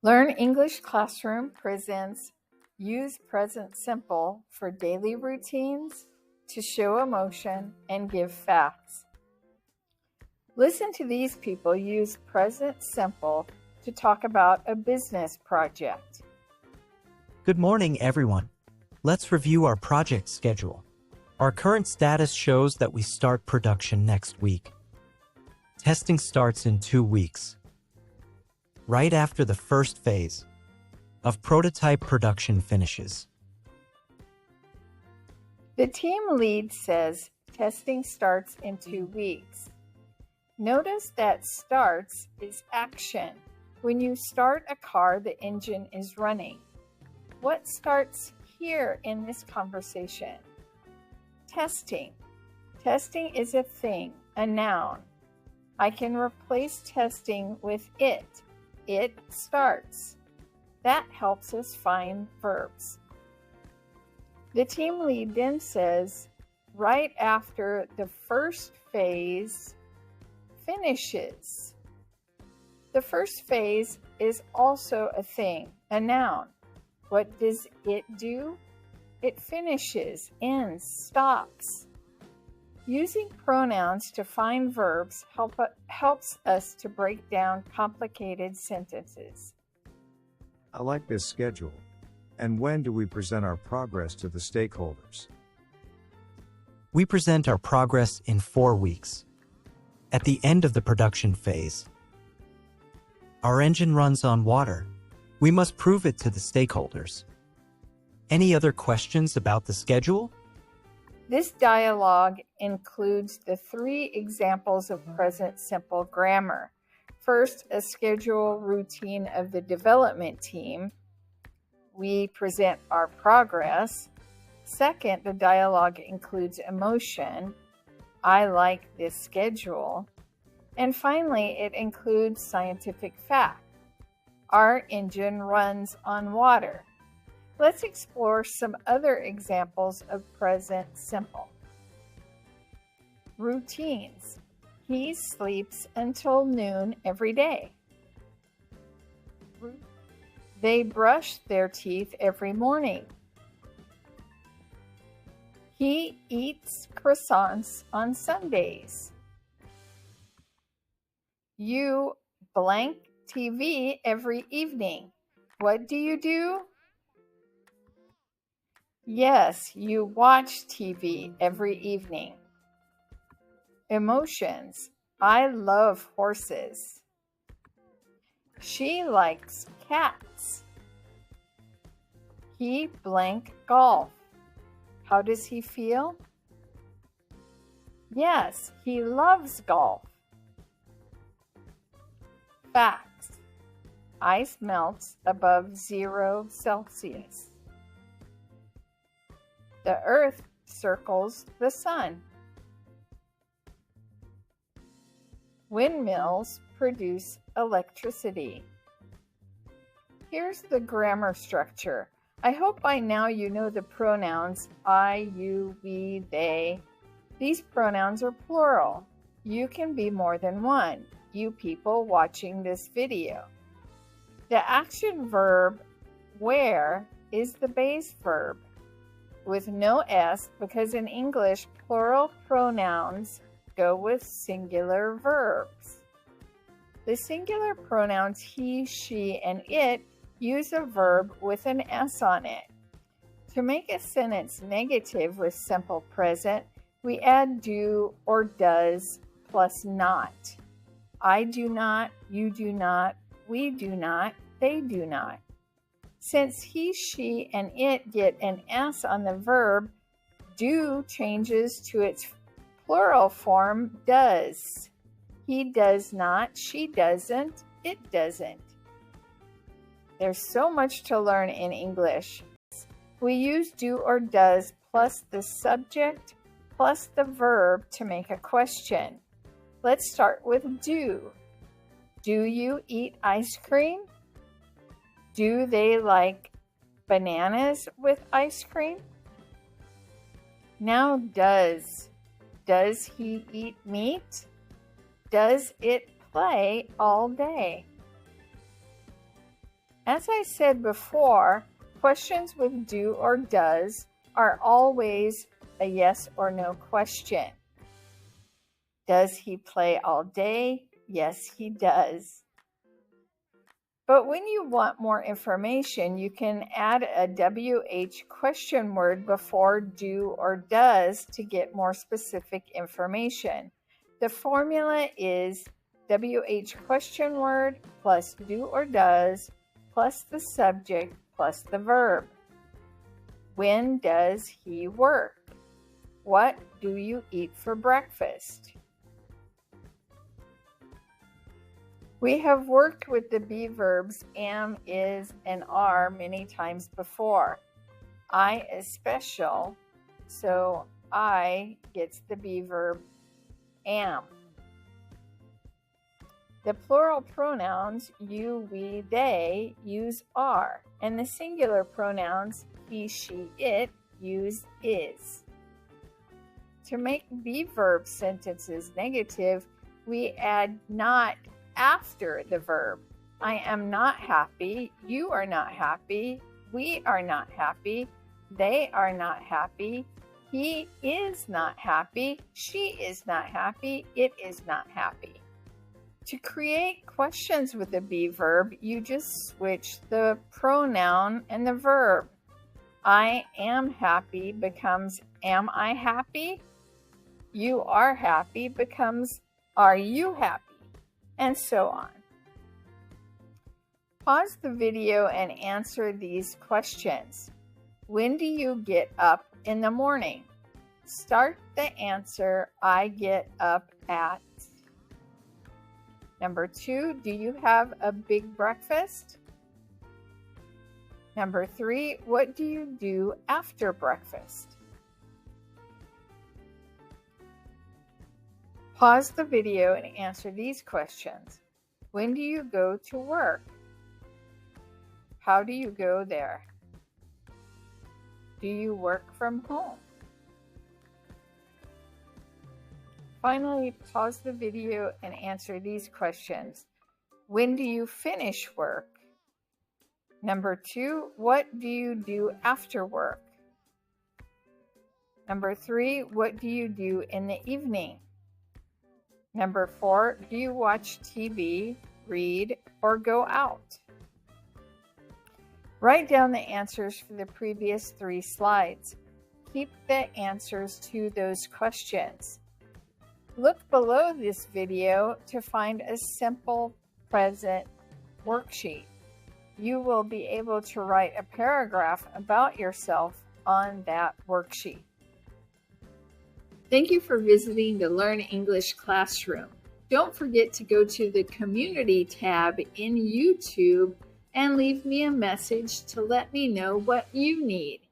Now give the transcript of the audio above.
Learn English Classroom presents Use Present Simple for daily routines, to show emotion, and give facts. Listen to these people use present simple to talk about a business project. Good morning, everyone. Let's review our project schedule. Our current status shows that we start production next week. Testing starts in 2 weeks, right after the first phase of prototype production finishes. The team lead says testing starts in 2 weeks. Notice that starts is action. When you start a car, the engine is running. What starts here in this conversation? Testing. Testing is a thing, a noun. I can replace testing with it. It starts. That helps us find verbs. The team lead then says, right after the first phase finishes. The first phase is also a thing, a noun. What does it do? It finishes, ends, stops. Using pronouns to find verbs helps us to break down complicated sentences. I like this schedule. And when do we present our progress to the stakeholders? We present our progress in 4 weeks, at the end of the production phase. Our engine runs on water. We must prove it to the stakeholders. Any other questions about the schedule? This dialogue includes the 3 examples of present simple grammar. First, a schedule routine of the development team. We present our progress. Second, the dialogue includes emotion. I like this schedule. And finally, it includes scientific fact. Our engine runs on water. Let's explore some other examples of present simple. Routines. He sleeps until noon every day. They brush their teeth every morning. He eats croissants on Sundays. You blank TV every evening. What do you do? Yes, you watch TV every evening. Emotions. I love horses. She likes cats. He blank golf. How does he feel? Yes, he loves golf. Facts. Ice melts above 0 Celsius. The earth circles the sun. Windmills produce electricity. Here's the grammar structure. I hope by now you know the pronouns I, you, we, they. These pronouns are plural. You can be more than one, you people watching this video. The action verb wear is the base verb with no S because in English, plural pronouns go with singular verbs. The singular pronouns he, she, and it use a verb with an S on it. To make a sentence negative with simple present, we add do or does plus not. I do not, you do not, we do not, they do not. Since he, she, and it get an S on the verb, do changes to its plural form does. He does not, she doesn't, it doesn't. There's so much to learn in English. We use do or does plus the subject plus the verb to make a question. Let's start with do. Do you eat ice cream? Do they like bananas with ice cream? Now does. Does he eat meat? Does it play all day? As I said before, questions with do or does are always a yes or no question. Does he play all day? Yes, he does. But when you want more information, you can add a WH question word before do or does to get more specific information. The formula is WH question word plus do or does plus the subject plus the verb. When does he work? What do you eat for breakfast? We have worked with the be verbs am, is, and are many times before. I is special, so I gets the be verb am. The plural pronouns you, we, they use are, and the singular pronouns he, she, it use is. To make be verb sentences negative, we add not after the verb. I am not happy, you are not happy, we are not happy, they are not happy, he is not happy, she is not happy, it is not happy. To create questions with the be verb, you just switch the pronoun and the verb. I am happy becomes am I happy? You are happy becomes are you happy? And so on. Pause the video and answer these questions. When do you get up in the morning? Start the answer, I get up at. Number 2, do you have a big breakfast? Number 3, what do you do after breakfast? Pause the video and answer these questions. When do you go to work? How do you go there? Do you work from home? Finally, pause the video and answer these questions. When do you finish work? Number 2, what do you do after work? Number 3, what do you do in the evening? Number 4, do you watch TV, read, or go out? Write down the answers for the previous 3 slides. Keep the answers to those questions. Look below this video to find a simple present worksheet. You will be able to write a paragraph about yourself on that worksheet. Thank you for visiting the Learn English Classroom. Don't forget to go to the Community tab in YouTube and leave me a message to let me know what you need.